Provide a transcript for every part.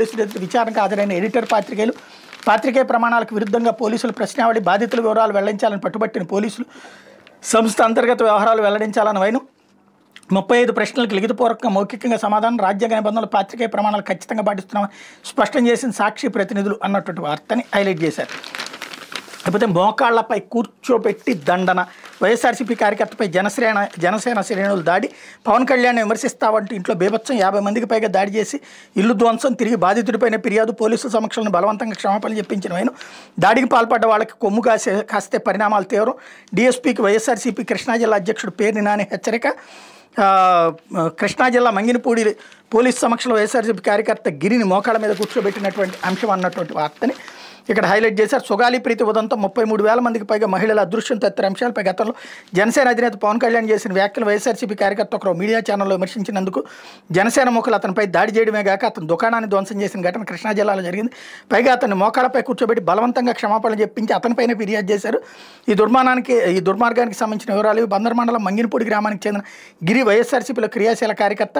పోలీసులు ఎదుట విచారణకు హాజరైన ఎడిటర్ పాత్రికేయ ప్రమాణాలకు విరుద్ధంగా పోలీసులు ప్రశ్నావళి బాధితుల వివరాలు వెల్లడించాలని పట్టుబట్టిన పోలీసులు సంస్థ అంతర్గత వ్యవహారాలు వెల్లడించాలని వైను 35 ప్రశ్నలకు లిఖితపూర్వకంగా మౌఖికంగా సమాధానం రాజ్యాంగ నిబంధనలు పాత్రికేయ ప్రమాణాలు ఖచ్చితంగా పాటిస్తున్నామని స్పష్టం చేసిన సాక్షి ప్రతినిధులు అన్నటువంటి వార్తని హైలైట్ చేశారు. లేకపోతే మోకాళ్లపై కూర్చోబెట్టి దండన, వైఎస్ఆర్సీపీ కార్యకర్తపై జనసేన శ్రేణులు దాడి, పవన్ కళ్యాణ్ విమర్శిస్తావంటూ ఇంట్లో బీభత్సం 50 మందికి పైగా దాడి చేసి ఇల్లు ధ్వంసం, తిరిగి బాధితుడిపైన ఫిర్యాదు, పోలీసుల సమక్షంలో బలవంతంగా క్షమాపణలు చెప్పించిన వైను దాడికి పాల్పడ్డ వాళ్ళకి కొమ్ము కాస్తే పరిణామాలు తీవ్రం, డీఎస్పీకి వైఎస్ఆర్సీపీ కృష్ణా జిల్లా అధ్యక్షుడు పేర్ని నాని హెచ్చరిక, కృష్ణా జిల్లా మంగినపూడి పోలీసు సమక్షంలో వైఎస్ఆర్సీపీ కార్యకర్త గిరిని మోకాళ్ళ మీద కూర్చోబెట్టినటువంటి అంశం అన్నటువంటి వార్తని ఇక్కడ హైలైట్ చేశారు. సుగాలి ప్రీతి ఉదంతం 33,000 మందికి పైగా మహిళల అదృశ్యం తదితర అంశాలపై గతంలో జనసేన అధినేత పవన్ కళ్యాణ్ చేసిన వ్యాఖ్యలు వైఎస్ఆర్సీపీ కార్యకర్త ఒకరు మీడియా ఛానల్లో విమర్శించినందుకు జనసేన ముఖులు అతనిపై దాడి చేయడమే కాక అతను దుకాణాన్ని ధ్వంసం చేసిన ఘటన కృష్ణా జిల్లాలో జరిగింది. పైగా అతన్ని మోకాళ్ళపై కూర్చోబెట్టి బలవంతంగా క్షమాపణలు చెప్పించి అతనిపైన ఫిర్యాదు చేశారు. ఈ దుర్మార్గానికి సంబంధించిన వివరాలు బందర్ మండలం మంగినపూడి గ్రామానికి చెందిన గిరి వైఎస్ఆర్సీపీలో క్రియాశీల కార్యకర్త.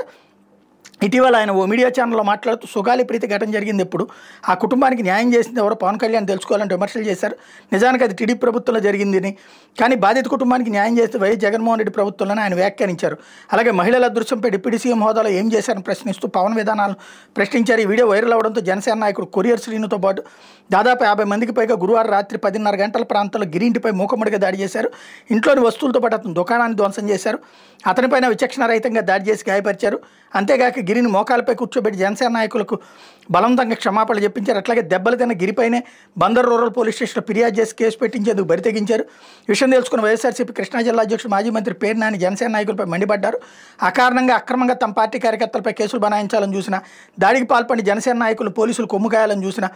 ఇటీవల ఆయన ఓ మీడియా ఛానల్లో మాట్లాడుతూ సుగాలి ప్రీతి ఘటన జరిగింది ఎప్పుడు, ఆ కుటుంబానికి న్యాయం చేసింది ఎవరో పవన్ కళ్యాణ్ తెలుసుకోవాలంటే విమర్శలు చేశారు. నిజానికి అది టీడీపీ ప్రభుత్వంలో జరిగిందని, కానీ బాధిత కుటుంబానికి న్యాయం చేస్తే వైఎస్ జగన్మోహన్ రెడ్డి ప్రభుత్వంలోనే ఆయన వ్యాఖ్యానించారు. అలాగే మహిళల అదృశ్యంపై డిప్యూటీ సీఎం హోదాలో ఏం చేశారని ప్రశ్నిస్తూ పవన్ విధానాలను ప్రశ్నించారు. ఈ వీడియో వైరల్ అవడంతో జనసేన నాయకుడు కొరియర్ శ్రీనుతో పాటు దాదాపు 50 మందికి పైగా గురువారం రాత్రి 10:30 గంటల ప్రాంతంలో గిరి ఇంటిపై మూకమ్మడిగా దాడి చేశారు. ఇంట్లోని వస్తువులతో పాటు అతను దుకాణాన్ని ధ్వంసం చేశారు. అతనిపైన విచక్షణారహితంగా దాడి చేసి గాయపరిచారు. అంతేగాక గిరిని మోకాలపై కూర్చోబెట్టి జనసేన నాయకులకు బలవంతంగా క్షమాపణలు చెప్పించారు. అట్లాగే దెబ్బలు తిన్న గిరిపైనే బందర్ రూరల్ పోలీస్ స్టేషన్లో ఫిర్యాదు చేసి కేసు పెట్టించేందుకు బరితెగించారు. విషయం తెలుసుకున్న వైఎస్ఆర్సీపీ కృష్ణా జిల్లా అధ్యక్షుడు మాజీ మంత్రి పేర్ని నాని జనసేన నాయకులపై మండిపడ్డారు. అకారణంగా అక్రమంగా తమ పార్టీ కార్యకర్తలపై కేసులు బనాయించాలని చూసిన, దాడికి పాల్పడి జనసేన నాయకులు పోలీసులు కొమ్ము కాయాలని చూసిన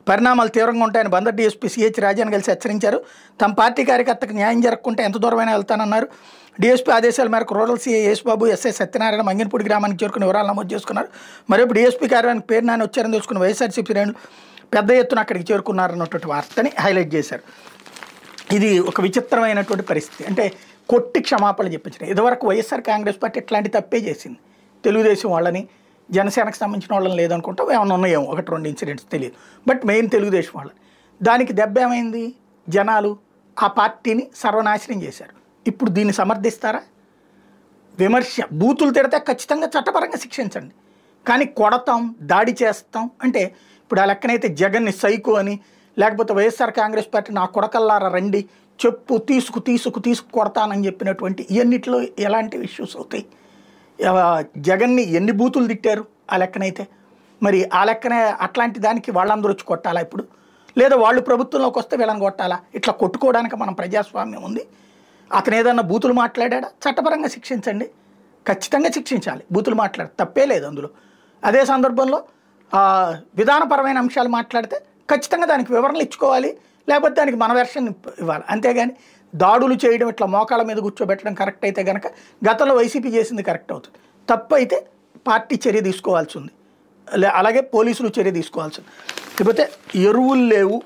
పరిణామాలు తీవ్రంగా ఉంటాయని బందర్ డీఎస్పీ సిహెచ్ రాజాను కలిసి హెచ్చరించారు. తమ పార్టీ కార్యకర్తకు న్యాయం జరగకుంటే ఎంత దూరమైనా వెళ్తానన్నారు. డీఎస్పీ ఆదేశాల మేరకు rural CI Yesubabu, SI Satyanarayana Manginapudi గ్రామానికి చేరుకుని వివరాలు నమోదు చేసుకున్నారు. మరోపు డీఎస్పీ కార్యాలయానికి పేరు నాని వచ్చారని తెలుసుకున్న వైఎస్ఆర్సీపీ శ్రేణులు పెద్ద ఎత్తున అక్కడికి చేరుకున్నారన్నటువంటి వార్తని హైలైట్ చేశారు. ఇది ఒక విచిత్రమైనటువంటి పరిస్థితి. అంటే కొట్టి క్షమాపణలు చెప్పించారు. ఇదివరకు వైఎస్ఆర్ కాంగ్రెస్ పార్టీ ఇట్లాంటి తప్పే చేసింది. తెలుగుదేశం వాళ్ళని, జనసేనకు సంబంధించిన వాళ్ళని లేదనుకుంటా, ఏమన్నా ఉన్నాయేమో 1-2 ఇన్సిడెంట్స్ తెలియదు. బట్ మెయిన్ తెలుగుదేశం వాళ్ళని. దానికి దెబ్బ ఏమైంది? జనాలు ఆ పార్టీని సర్వనాశనం చేశారు. ఇప్పుడు దీన్ని సమర్థిస్తారా? విమర్శ, బూతులు తిడితే ఖచ్చితంగా చట్టపరంగా శిక్షించండి, కానీ కొడతాం, దాడి చేస్తాం అంటే ఇప్పుడు ఆ లెక్కనైతే జగన్ని సైకో అని, లేకపోతే వైఎస్ఆర్ కాంగ్రెస్ పార్టీ నా కొడకల్లారా రండి చెప్పు తీసుకు కొడతానని చెప్పినటువంటి ఇవన్నిటిలో ఎలాంటి ఇష్యూస్ అవుతాయి? జగన్ని ఎన్ని బూతులు తిట్టారు ఆ లెక్కనైతే? మరి ఆ లెక్కనే అట్లాంటి దానికి వాళ్ళందరూ వచ్చి కొట్టాలా ఇప్పుడు? లేదా వాళ్ళు ప్రభుత్వంలోకి వస్తే వీళ్ళని కొట్టాలా? ఇట్లా కొట్టుకోవడానికి మనం ప్రజాస్వామ్యం ఉంది. అతను ఏదన్నా బూతులు మాట్లాడా చట్టపరంగా శిక్షించండి, ఖచ్చితంగా శిక్షించాలి. బూతులు మాట్లాడు తప్పే లేదు అందులో. అదే సందర్భంలో విధానపరమైన అంశాలు మాట్లాడితే ఖచ్చితంగా దానికి వివరణలు ఇచ్చుకోవాలి, లేకపోతే దానికి మన వెర్షన్ ఇవ్వాలి. అంతేగాని దాడులు చేయడం, ఇట్లా మోకాళ్ళ మీద కూర్చోబెట్టడం కరెక్ట్ అయితే కనుక గతంలో వైసీపీ చేసింది కరెక్ట్ అవుతుంది. తప్పు అయితే పార్టీ చర్య తీసుకోవాల్సి ఉంది, అలాగే పోలీసులు చర్య తీసుకోవాల్సి ఉంది. లేకపోతే ఎరువులు లేవు,